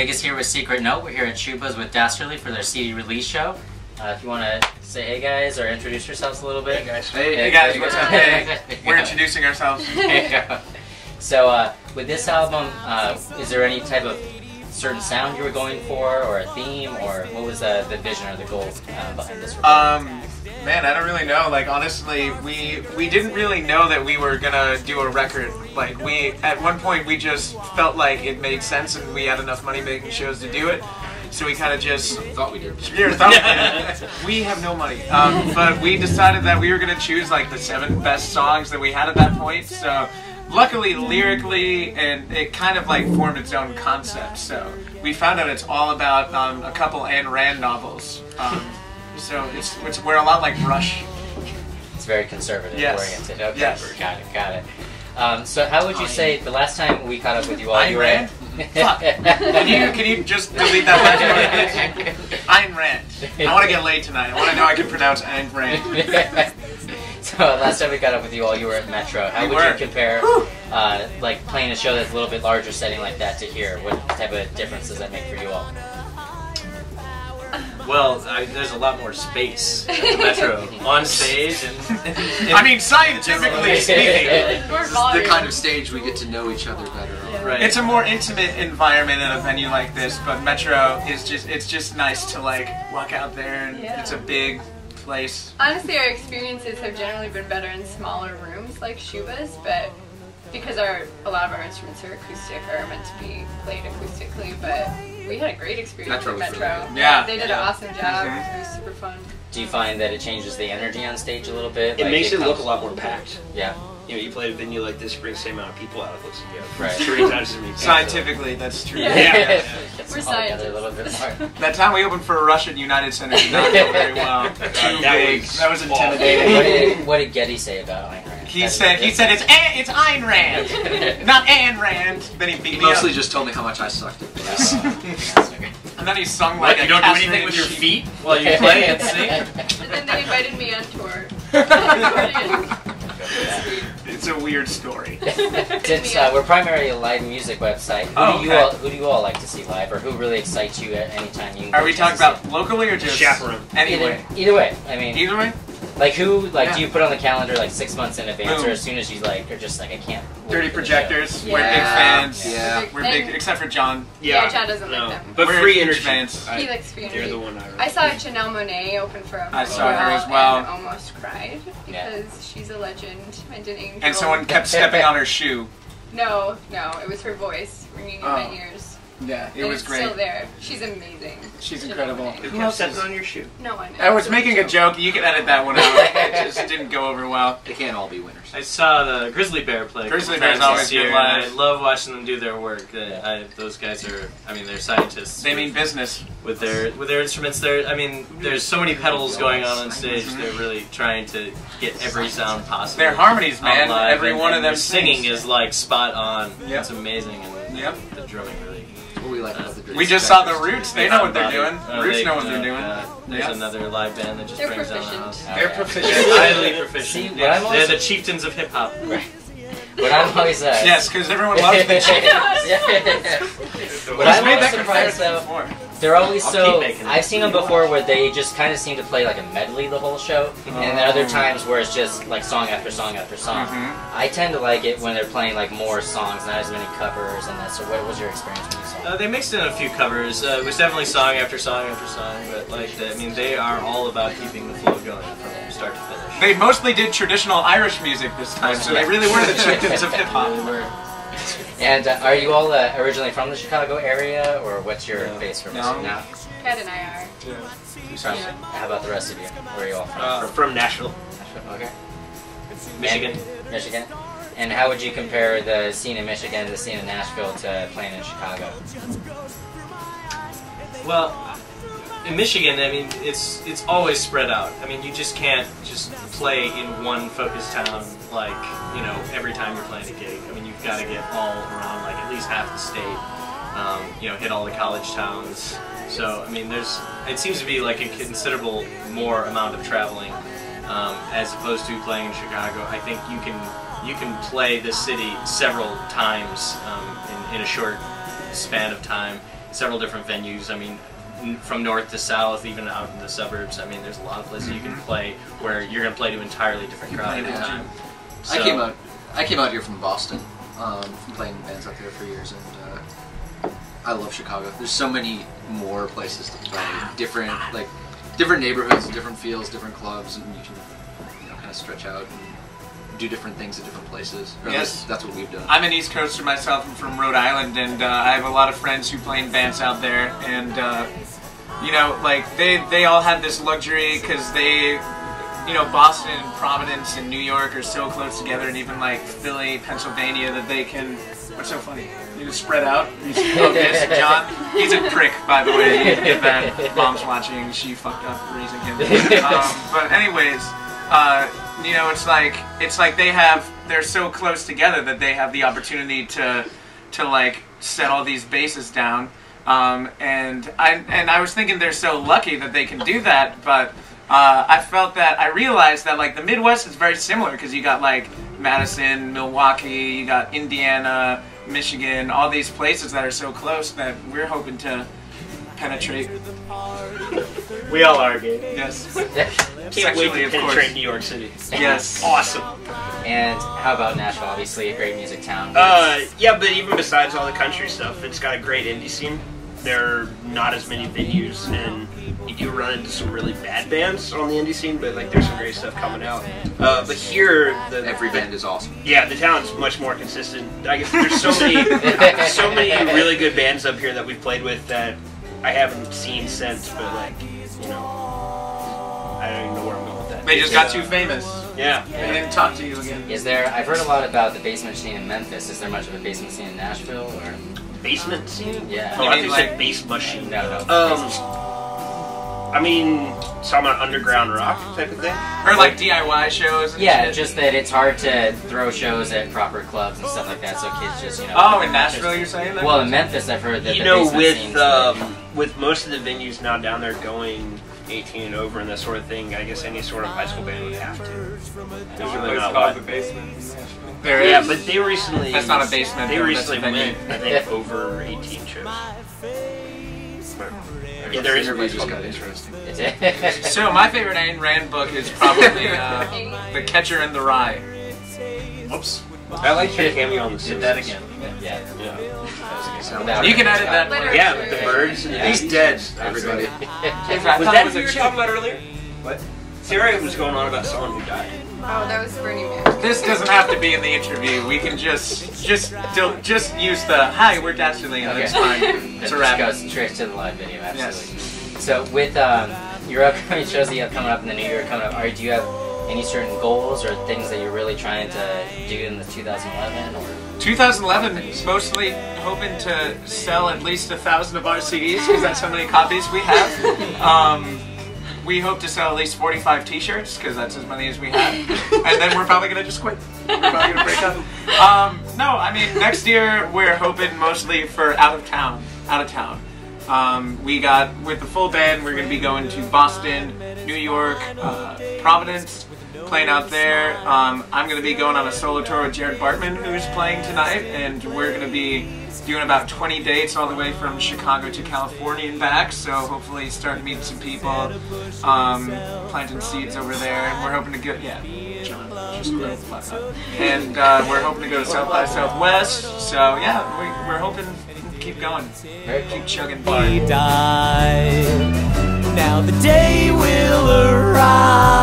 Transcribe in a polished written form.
Vegas here with Secret Note. We're here at Schubas with Dastardly for their CD release show. If you want to say hey guys or introduce yourselves a little bit. Hey guys. Hey guys, what's up? Hey, we're introducing ourselves. So with this album, is there any type of certain sound you were going for, or a theme, or what was the vision or the goal behind this recording? Man, I don't really know. Like, honestly, we didn't really know that we were gonna do a record. Like, at one point we just felt like it made sense and we had enough money making shows to do it. So we kind of just thought we did. Yeah, thought we did. We have no money, but we decided that we were gonna choose like the 7 best songs that we had at that point. So luckily, lyrically, and it kind of like formed its own concept. So we found out it's all about a couple Ayn Rand novels. So we're a lot like Rush. It's very conservative oriented. Okay, yes. Got it. So how would you say the last time we caught up with you all? Ayn Rand? Fuck. Can you just delete that last word? Ayn Rand. I want to get laid tonight. I want to know I can pronounce Ayn Rand. So last time we got up with you all, you were at Metro. How would you compare, like playing a show that's a little bit larger setting like that to here? What type of difference does that make for you all? Well, there's a lot more space at the Metro on stage, and I mean, scientifically speaking, the kind of stage we get to know each other better on. Right. It's a more intimate environment in a venue like this, but Metro is just nice to like walk out there, and it's a big place. Honestly, our experiences have generally been better in smaller rooms like Schubas, but because a lot of our instruments are acoustic, are meant to be played acoustically, but we had a great experience at Metro. Really yeah. They did an awesome job. It was super fun. Do you find that it changes the energy on stage a little bit? It like makes it look a lot more packed. Yeah. You know, you play a venue like this, brings the same amount of people out. It looks like you have Right. 3 times as many people. Scientifically, that's true. Yeah. Gets We're them all together scientists. a little bit more. That time we opened for a Russian United Center did not go very well. Too big. That was intimidating. What did Getty say about Ayn Rand? He said it's Ayn Rand, not Ayn Rand. Then he beat me Mostly up. just told me how much I sucked at this. And then he sung like you a don't do castrated anything with your sheep. feet while you play and sing. And then they invited me on tour. It's a weird story. Since we're primarily a live music website, who do you all like to see live, or who really excites you at any time you? Are we talking about locally or just Chaperone? Anyway. Either way. I mean, Either way. like who? Like, do you put on the calendar like 6 months in advance, or as soon as you like, or just like I can't? wait Dirty for the show? Projectors. Yeah. We're big fans. Yeah. We're big, except for John. Yeah, Chad doesn't like them. But We're Free huge Energy. fans. He likes Free They're Energy. the one I really I saw Janelle Monáe open for a I saw her as well. and almost cried because she's a legend and an angel. And someone kept stepping on her shoe. No, it was her voice ringing in my ears. Yeah, it And was it's great. still there. She's amazing. She's Janelle incredible. Monáe. Who kept stepping on your shoe? No one. I was making a joke. You can edit that one out. It just didn't go over well. They can't all be winners. I saw the Grizzly Bear play. Grizzly a couple Bear's times always this year, good live. and I love watching them do their work. Those guys are, I mean, they're scientists. They mean business. with their instruments. I mean, there's so many pedals going on stage. They're really trying to get every sound possible. Their harmonies, man. live, Every one of their them singing sings. is like spot on. Yep. It's amazing, and Yep. the drumming really. What we like about the We just saw the Roots. They know what they're doing. Oh, Roots they- know what they're doing. There's Yeah. another live band that just They're brings down the proficient. house. They're proficient. Highly proficient. See, what Yeah, I'm they're also- the chieftains of hip hop. Right. But I'm always Yes, because everyone loves the chief. But I'm always surprised though. before. They're always I'll so. keep making it. I've seen them before where they just kind of seem to play like a medley the whole show, and then other times where it's just like song after song after song. I tend to like it when they're playing like more songs, not as many covers, and that. So, what was your experience when you saw? They mixed in a few covers. It was definitely song after song after song, but like, I mean, they are all about keeping the flow going from start to finish. They mostly did traditional Irish music this time, so they really were the chieftains of hip hop. And are you all originally from the Chicago area, or what's your base for music No. now? Kat and I are. From, how about the rest of you? Where are you all from? From Nashville. Okay. Michigan. Michigan. And how would you compare the scene in Michigan, the scene in Nashville, to playing in Chicago? Well, in Michigan, I mean, it's always spread out. I mean, you just can't just play in one focused town, like, you know, every time you're playing a gig. I mean, you've got to get all around, like, at least half the state, you know, hit all the college towns. So, I mean, it seems to be like a considerable more amount of traveling, as opposed to playing in Chicago. I think you can play the city several times in a short span of time, several different venues. I mean, from north to south, even out in the suburbs. I mean, there's a lot of places you can play where you're going to play to entirely different crowds every time. So, I came out here from Boston, from playing bands out there for years, and I love Chicago. There's so many more places to play, different neighborhoods, different feels, different clubs, and you can kind of stretch out and do different things at different places. Or Yes, that's what we've done. I'm an East Coaster myself. I'm from Rhode Island, and I have a lot of friends who play in bands out there, and like they all have this luxury because they, Boston and Providence and New York are so close together, and even like Philly, Pennsylvania, that they can. What's so funny? You just spread out. Focus, John. He's a prick, by the way. If that mom's watching, she fucked up raising him. But anyways, it's like they're so close together that they have the opportunity to like set all these bases down. And I was thinking they're so lucky that they can do that, but I realized that like the Midwest is very similar because you got like Madison, Milwaukee, you got Indiana, Michigan, all these places that are so close that we're hoping to penetrate. we all are, Gabe. Yes. Can't wait to penetrate New York City. Yes. Awesome. And how about Nashville? Obviously a great music town. Yeah, but even besides all the country stuff, it's got a great indie scene. There are not as many venues, and you do run into some really bad bands on the indie scene, but like there's some great stuff coming out. But here, Every band is awesome. Yeah, the town's much more consistent. I guess there's so many really good bands up here that we've played with that I haven't seen since, but like, I don't even know where I'm going with that. They just got too famous. Yeah. They didn't talk to you again. I've heard a lot about the basement scene in Memphis. Is there much of a basement scene in Nashville, or? Basement scene? Yeah. Oh, I think you said bass machine. No. I mean, talking about underground rock type of thing? Or like DIY shows and shit. Just that it's hard to throw shows at proper clubs and stuff like that, so kids just, Oh, in Nashville you're saying that? Well, in Memphis I've heard that the basement scene's with most of the venues now down there going 18 and over and that sort of thing, I guess any sort of high school band would have to. There's really not a lot. The basement. Yeah, but they recently... That's not a basement. They recently that's a venue. went, I think, over 18 shows. Yeah, there is a Everybody baseball just got game. interesting. So my favorite Ayn Rand book is probably The Catcher in the Rye. Oops. I like your cameo on the Did that again. Yeah. You can edit that part. Yeah, with the birds. And He's dead, everybody. Was that what you were talking about earlier? What? Sarah was going on about someone who died. Oh, that was Bernie Man. This doesn't have to be in the interview. We can just use the "Hi, we're Dastardly" and it's fine. It's a wrap. Just go straight to the live video, absolutely. Yes. So with your upcoming shows that you have coming up in the new year coming up, do you have any certain goals or things that you're really trying to do in the 2011? Or? 2011 is mostly hoping to sell at least 1,000 of our CDs because that's how many copies we have. We hope to sell at least 45 T-shirts because that's as many as we have, and then we're probably gonna just quit. We're probably gonna break up. No, I mean next year we're hoping mostly for out of town. We got with the full band. We're gonna be going to Boston, New York, Providence, playing out there. I'm gonna be going on a solo tour with Jared Bartman, who's playing tonight, and we're gonna be doing about 20 dates all the way from Chicago to California and back, so hopefully start to meet some people, planting seeds over there, and we're hoping to go, John, just grow the fuck up. And we're hoping to go to South by Southwest, so yeah, we're hoping to keep going, keep chugging by. Now the day will arrive.